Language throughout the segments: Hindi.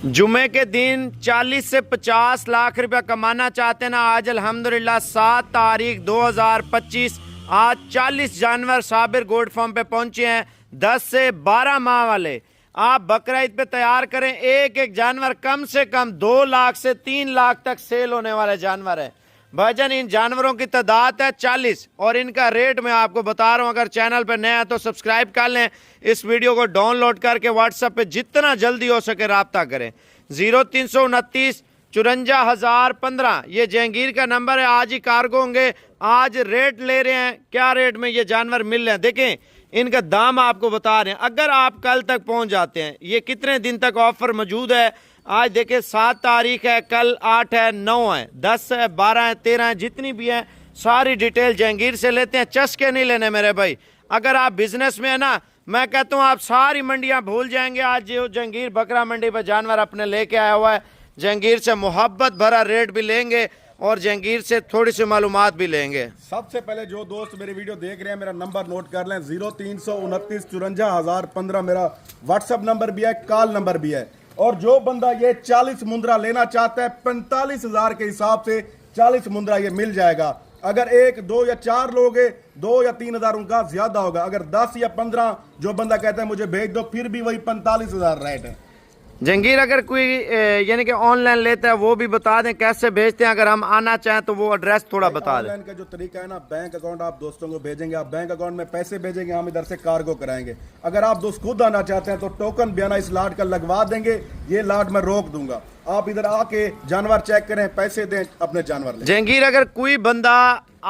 जुमे के दिन 40 से 50 लाख रुपया कमाना चाहते हैं ना, आज अल्हम्दुलिल्लाह 7 तारीख 2025 आज 40 जानवर साबिर गोट फार्म पे पहुंचे हैं। 10 से 12 माह वाले आप बकरा ईद पे तैयार करें। एक एक जानवर कम से कम 2 लाख से 3 लाख तक सेल होने वाले जानवर है भाईजान। इन जानवरों की तादाद है 40 और इनका रेट मैं आपको बता रहा हूं। अगर चैनल पे नया है तो सब्सक्राइब कर लें, इस वीडियो को डाउनलोड करके व्हाट्सएप पे जितना जल्दी हो सके रब्ता करें। 0329 54,015 ये जहांगीर का नंबर है। आज ही कार्गो होंगे, आज रेट ले रहे हैं, क्या रेट में ये जानवर मिल रहे हैं देखें, इनका दाम आपको बता रहे हैं। अगर आप कल तक पहुंच जाते हैं, ये कितने दिन तक ऑफर मौजूद है, आज देखिए 7 तारीख है, कल 8 है, 9 है, 10 है, 12 है, 13 है, जितनी भी है सारी डिटेल जहांगीर से लेते हैं। चस्के नहीं लेने मेरे भाई। अगर आप बिजनेस में है ना, मैं कहता हूँ आप सारी मंडियां भूल जाएंगे। आज जो जहांगीर बकरा मंडी पर जानवर अपने लेके आया हुआ है, जहांगीर से मोहब्बत भरा रेट भी लेंगे और जहांगीर से थोड़ी सी मालूमात भी लेंगे। सबसे पहले जो दोस्त मेरी वीडियो देख रहे हैं मेरा नंबर नोट कर लें, 0329 54,015 मेरा व्हाट्सएप नंबर भी है, कॉल नंबर भी है। और जो बंदा ये 40 मुंद्रा लेना चाहता है 45,000 के हिसाब से 40 मुंद्रा ये मिल जाएगा। अगर 1, 2 या 4 लोग 2 या 3,000 उनका ज्यादा होगा। अगर 10 या 15 जो बंदा कहता है मुझे भेज दो, फिर भी वही 45,000 रेट है। जहांगीर अगर कोई यानी कि ऑनलाइन लेता है वो भी बता दें कैसे भेजते हैं, अगर हम आना चाहें तो वो एड्रेस थोड़ा बता दें। ऑनलाइन का जो तरीका है ना, बैंक अकाउंट आप दोस्तों को भेजेंगे, आप बैंक अकाउंट में पैसे भेजेंगे, हम इधर से कार्गो कराएंगे। अगर आप दोस्त खुद आना चाहते हैं तो टोकन बयाना इस लाट का लगवा देंगे, ये लाट मैं रोक दूंगा। आप इधर आके जानवर चेक करें, पैसे दें, अपने जानवर लें। जहांगीर अगर कोई बंदा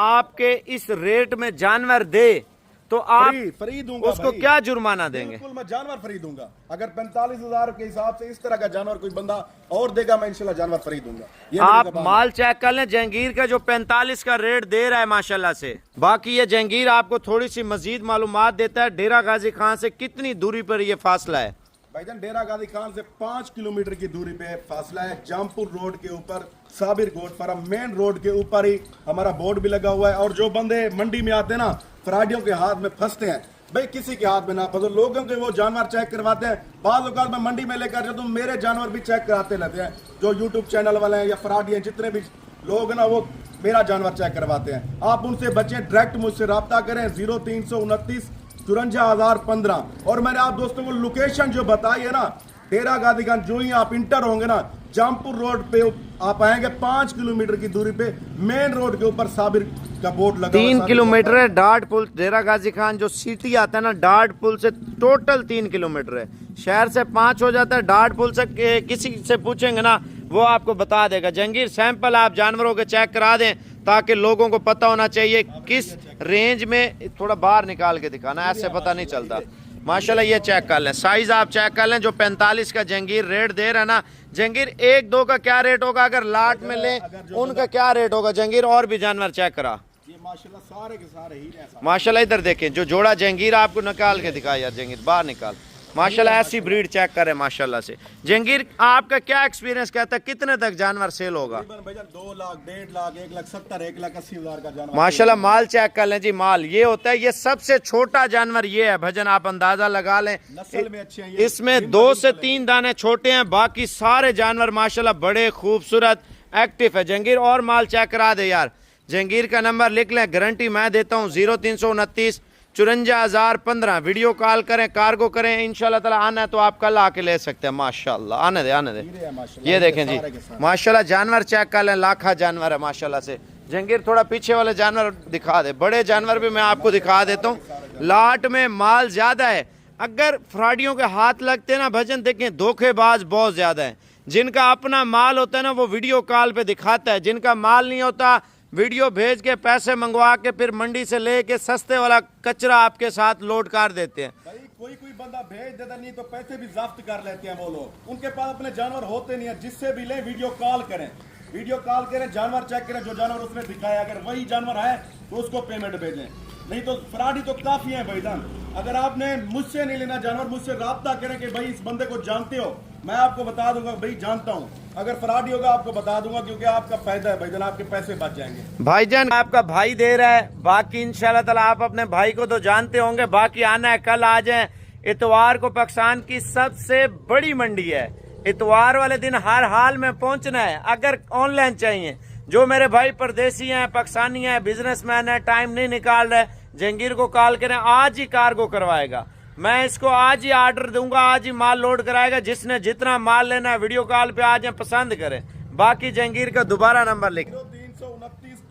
आपके इस रेट में जानवर दे तो आप फ्री दूंगा उसको क्या जुर्माना देंगे? बिल्कुल मैं जानवर फ्री दूंगा। अगर 45,000 के हिसाब से इस तरह का जानवर कोई बंदा और देगा, मैं इंशाल्लाह जानवर फ्री दूंगा। आप माल चेक कर लें, जहांगीर का जो 45 का रेट दे रहा है माशाल्लाह से। बाकी ये जहांगीर आपको थोड़ी सी मजीद मालूमात देता है। डेरा गाजी खान से कितनी दूरी पर ये फासला है भाईजान? डेरा गाजी खान से 5 किलोमीटर की दूरी पे फासला है। जामपुर रोड के ऊपर Sabir goat farm main road के ऊपर ही हमारा बोर्ड भी लगा हुआ है। और जो बंदे मंडी में आते हैं ना, फराडियों के हाथ में फंसते हैं, भाई किसी के हाथ में ना फंसो, लोगों के वो जानवर चेक करवाते हैं। बाद औकात में मंडी में लेकर जाता हूं, मेरे जानवर भी चेक कराते रहते हैं। जो यूट्यूब चैनल वाले हैं या फराडी हैं, जितने भी लोग ना, वो मेरा जानवर चेक करवाते हैं। आप उनसे बचें, डायरेक्ट मुझसे रब्ता करें 0329 54,015। और मैंने आप दोस्तों को लोकेशन जो बताई है ना, डेरा गाजी खान, जो ही आप इंटर होंगे ना, जामपुर रोड पे आप आएंगे, 5 किलोमीटर की दूरी पे मेन रोड के ऊपर साबिर का बोर्ड लगा। 3 किलोमीटर है डाट पुल। डेरा गाजी खान जो सिटी आता है ना, डाट पुल से टोटल 3 किलोमीटर है। शहर से 5 हो जाता है। डाट पुल से किसी से पूछेंगे ना, वो आपको बता देगा। जहांगीर सैंपल आप जानवरों के चेक करा दें ताकि लोगों को पता होना चाहिए किस रेंज में। थोड़ा बाहर निकाल के दिखाना, ऐसे पता नहीं चलता। माशाल्लाह ये चेक कर लें, साइज आप चेक कर लें। जो 45 का जहांगीर रेट दे रहा है ना, जहांगीर 1, 2 का क्या रेट होगा, अगर लाट में लें उनका क्या रेट होगा जहांगीर? और भी जानवर चेक करा, ये माशाल्लाह सारे के सारे ही हैं। माशाल्लाह इधर देखें, जो जोड़ा जहांगीर आपको निकाल के दिखाया यार, जहांगीर बाहर निकाल। माशाल्लाह ऐसी ब्रीड चेक करें माशाल्लाह से। जहांगीर आपका क्या एक्सपीरियंस कहता है, कितने तक जानवर सेल होगा? 2 लाख, 1.5 लाख, 1,70,000, 1,80,000 का जानवर। माशाल्लाह माल चेक कर लें जी। माल ये होता है, ये सबसे छोटा जानवर ये है भजन, आप अंदाजा लगा लें। नस्ल में अच्छे हैं, इसमें 2 से 3 दाने छोटे हैं, बाकी सारे जानवर माशाल्लाह बड़े खूबसूरत एक्टिव है। जहांगीर और माल चेक करा दे यार। जहांगीर का नंबर लिख लें, गारंटी मैं देता हूँ 0329 54,015। वीडियो कॉल करें, कार्गो करें, इंशाल्लाह ताला आना है तो आप कल आके ले सकते हैं। माशाल्लाह आने दे, आने दे। ये देखें जी माशाल्लाह जानवर चेक कर लें, लाखा जानवर है माशाल्लाह से। जहांगीर थोड़ा पीछे वाले जानवर दिखा दे, बड़े जानवर भी मैं आपको दिखा देता हूँ। लाट में माल ज्यादा है। अगर फ्राडियों के हाथ लगते हैं ना भजन, देखें धोखेबाज बहुत ज्यादा है। जिनका अपना माल होता है ना, वो वीडियो कॉल पे दिखाता है। जिनका माल नहीं होता, वीडियो भेज के पैसे मंगवा के फिर मंडी से लेके सस्ते वाला कचरा आपके साथ लोड कर देते हैं। कोई बंदा भेज देता, नहीं तो पैसे भी जब्त कर लेते हैं वो लोग। उनके पास अपने जानवर होते नहीं है। जिससे भी ले वीडियो कॉल करें, जानवर चेक करें, जो जानवर उसने दिखाया अगर वही जानवर है तो उसको पेमेंट भेजें। नहीं तो फराडी तो काफी है भाईजान। अगर आपने मुझसे नहीं लेना जानवर, मुझसे राब्ता करें कि भाई इस बंदे को जानते हो, मैं आपको बता दूंगा भाई जानता हूं। अगर फराडी होगा आपको बता दूंगा, क्योंकि आपका फायदा है भाईजान, आपके पैसे बच जाएंगे। भाईजान आपका भाई दे रहा है, बाकी इंशाल्लाह ताला आप अपने भाई को तो जानते होंगे। बाकी आना है, कल आ जाए। इतवार को पाकिस्तान की सबसे बड़ी मंडी है इतवार वाले दिन हर हाल में पहुंचना है। अगर ऑनलाइन चाहिए, जो मेरे भाई परदेसी हैं, पाकिस्तानी हैं, बिजनेसमैन हैं, टाइम नहीं निकाल रहे, जहांगीर को कॉल करें, आज ही कार्गो करवाएगा। मैं इसको आज ही ऑर्डर दूंगा, आज ही माल लोड कराएगा। जिसने जितना माल लेना है वीडियो कॉल पे आ जाए, पसंद करें। बाकी जहांगीर का दोबारा नंबर लिख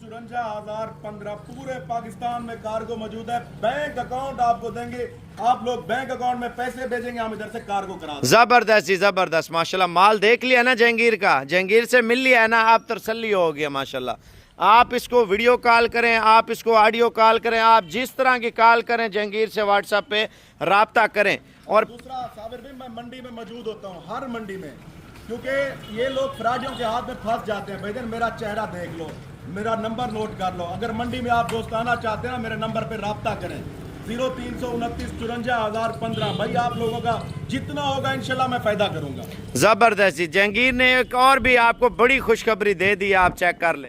0329 पूरे पाकिस्तान में कार्गो मौजूद है। बैंक अकाउंट आपको देंगे, आप लोग बैंक अकाउंट में पैसे भेजेंगे, हम इधर से कार्गो करा देंगे। जबरदस्त जी, जबरदस्त। माशाल्लाह माल देख लिया ना जहांगीर का, जहांगीर से मिल लिया है ना, आप तसल्ली हो गया माशाल्लाह। आप इसको वीडियो कॉल करें, आप इसको ऑडियो कॉल करें, आप जिस तरह की कॉल करें जहांगीर से व्हाट्सएप पे राब्ता करें। और दूसरा साबिर भाई, मैं मंडी में मौजूद होता हूँ, हर मंडी में, क्योंकि ये लोग फ्राडियों के हाथ में फंस जाते हैं। भाईजान मेरा चेहरा देख लो, मेरा नंबर नोट कर लो। अगर मंडी में आप दोस्त आना चाहते हैं ना, मेरे नंबर पे राब्ता करें 0329 54 भाई आप लोगों का जितना होगा इंशाल्लाह मैं फायदा करूंगा। जबरदस्त जी, जहांगीर ने एक और भी आपको बड़ी खुशखबरी दे दी, आप चेक कर लें।